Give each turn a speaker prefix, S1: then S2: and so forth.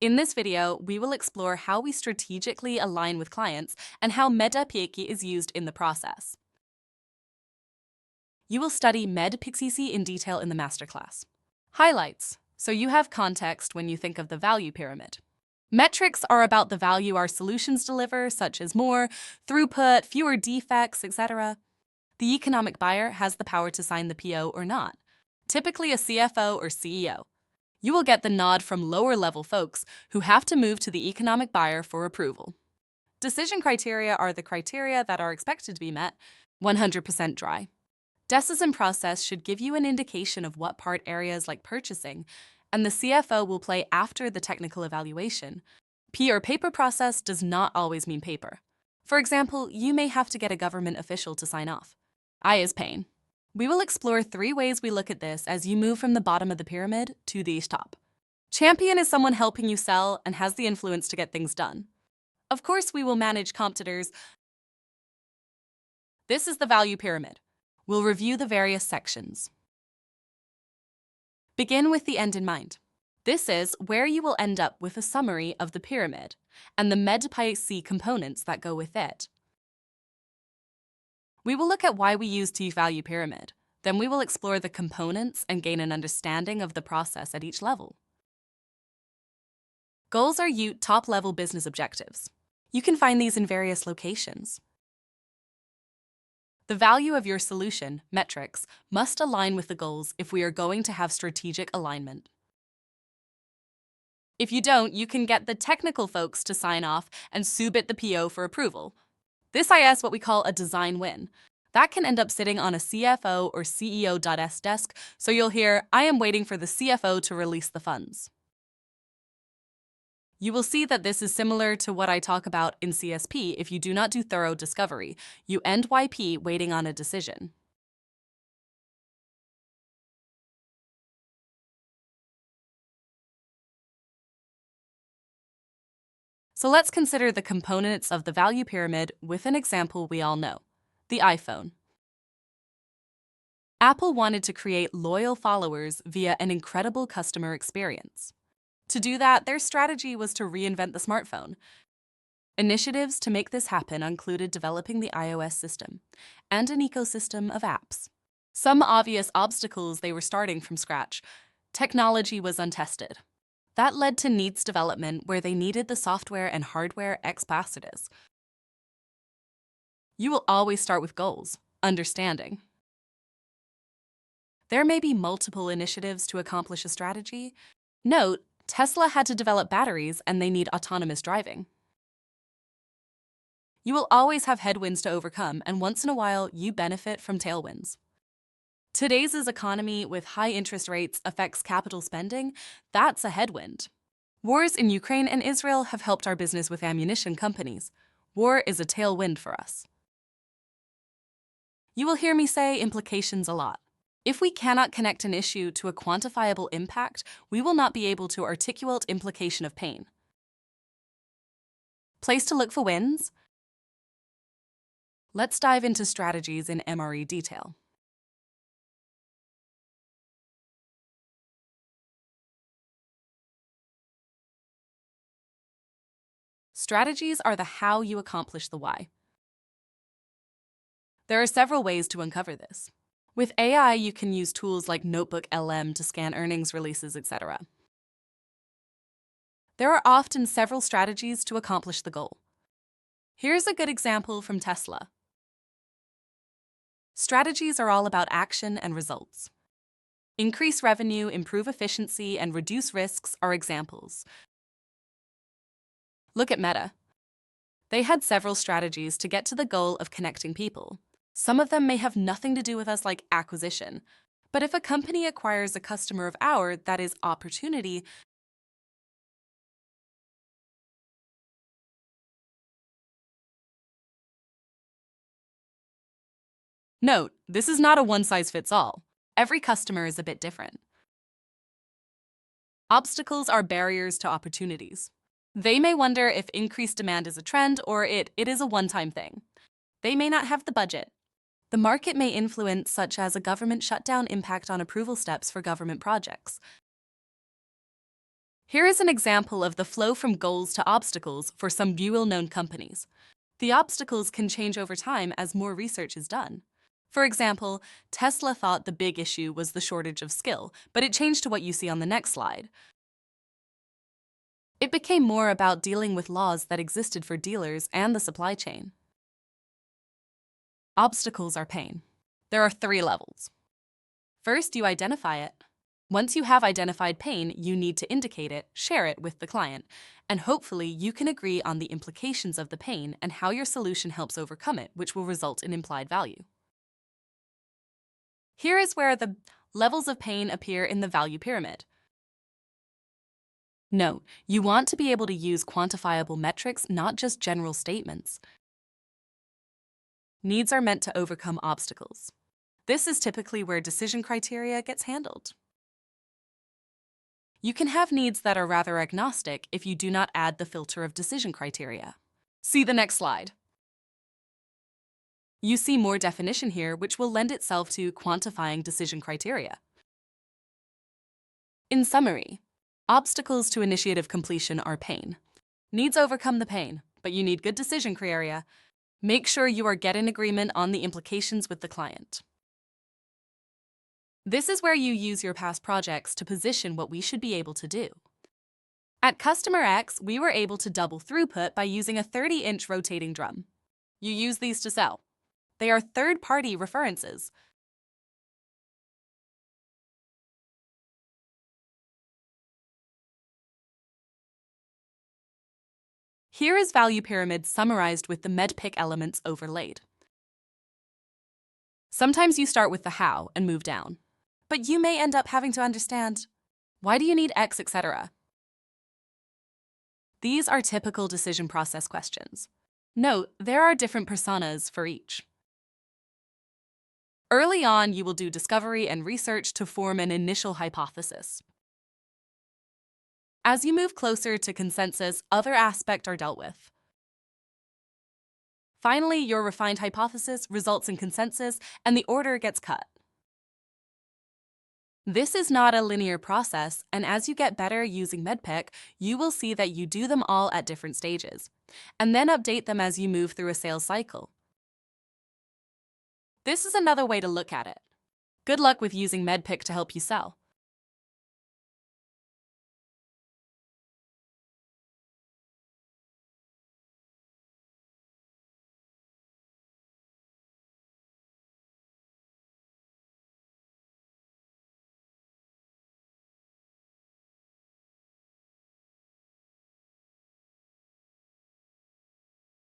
S1: In this video, we will explore how we strategically align with clients and how MedPixie is used in the process. You will study MedPixie in detail in the masterclass. Highlights, so you have context when you think of the value pyramid. Metrics are about the value our solutions deliver, such as more throughput, fewer defects, etc. The economic buyer has the power to sign the PO or not, typically a CFO or CEO. You will get the nod from lower-level folks who have to move to the economic buyer for approval. Decision criteria are the criteria that are expected to be met, 100% dry. Decision process should give you an indication of what part areas like purchasing, and the CFO will play after the technical evaluation. P or paper process does not always mean paper. For example, you may have to get a government official to sign off. I is pain. We will explore 3 ways we look at this as you move from the bottom of the pyramid to the top. Champion is someone helping you sell and has the influence to get things done. Of course, we will manage competitors. This is the value pyramid. We'll review the various sections. Begin with the end in mind. This is where you will end up with a summary of the pyramid and the MedPixie components that go with it. We will look at why we use the value pyramid. Then we will explore the components and gain an understanding of the process at each level. Goals are your top-level business objectives. You can find these in various locations. The value of your solution, metrics, must align with the goals if we are going to have strategic alignment. If you don't, you can get the technical folks to sign off and submit the PO for approval. This is what we call a design win. That can end up sitting on a CFO or CEO.s desk, so you'll hear, "I am waiting for the CFO to release the funds." You will see that this is similar to what I talk about in CSP if you do not do thorough discovery. You end YP waiting on a decision. So let's consider the components of the value pyramid with an example we all know, the iPhone. Apple wanted to create loyal followers via an incredible customer experience. To do that, their strategy was to reinvent the smartphone. Initiatives to make this happen included developing the iOS system and an ecosystem of apps. Some obvious obstacles: they were starting from scratch. Technology was untested. That led to needs development where they needed the software and hardware capacities. You will always start with goals, understanding. There may be multiple initiatives to accomplish a strategy. Note, Tesla had to develop batteries and they need autonomous driving. You will always have headwinds to overcome, and once in a while, you benefit from tailwinds. Today's economy with high interest rates affects capital spending. That's a headwind. Wars in Ukraine and Israel have helped our business with ammunition companies. War is a tailwind for us. You will hear me say implications a lot. If we cannot connect an issue to a quantifiable impact, we will not be able to articulate implication of pain. Place to look for wins? Let's dive into strategies in MRE detail. Strategies are the how you accomplish the why. There are several ways to uncover this. With AI, you can use tools like Notebook LM to scan earnings releases, etc. There are often several strategies to accomplish the goal. Here's a good example from Tesla. Strategies are all about action and results. Increase revenue, improve efficiency, and reduce risks are examples. Look at Meta. They had several strategies to get to the goal of connecting people. Some of them may have nothing to do with us, like acquisition. But if a company acquires a customer of ours, that is opportunity. Note, this is not a one-size-fits-all. Every customer is a bit different. Obstacles are barriers to opportunities. They may wonder if increased demand is a trend or it is a one-time thing. They may not have the budget. The market may influence, such as a government shutdown, impact on approval steps for government projects. Here is an example of the flow from goals to obstacles for some well-known companies. The obstacles can change over time as more research is done. For example, Tesla thought the big issue was the shortage of skill, but it changed to what you see on the next slide. It became more about dealing with laws that existed for dealers and the supply chain. Obstacles are pain. There are 3 levels. First, you identify it. Once you have identified pain, you need to indicate it, share it with the client, and hopefully you can agree on the implications of the pain and how your solution helps overcome it, which will result in implied value. Here is where the levels of pain appear in the value pyramid. Note, you want to be able to use quantifiable metrics, not just general statements. Needs are meant to overcome obstacles. This is typically where decision criteria gets handled. You can have needs that are rather agnostic if you do not add the filter of decision criteria. See the next slide. You see more definition here, which will lend itself to quantifying decision criteria. In summary, obstacles to initiative completion are pain. Needs overcome the pain, but you need good decision criteria. Make sure you are getting agreement on the implications with the client. This is where you use your past projects to position what we should be able to do. At Customer X, we were able to double throughput by using a 30-inch rotating drum. You use these to sell. They are third-party references. Here is value pyramid summarized with the MEDDPICC elements overlaid. Sometimes you start with the how and move down, but you may end up having to understand, why do you need X, etc. These are typical decision process questions. Note, there are different personas for each. Early on, you will do discovery and research to form an initial hypothesis. As you move closer to consensus, other aspects are dealt with. Finally, your refined hypothesis results in consensus and the order gets cut. This is not a linear process, and as you get better using MEDDPICC, you will see that you do them all at different stages, and then update them as you move through a sales cycle. This is another way to look at it. Good luck with using MEDDPICC to help you sell.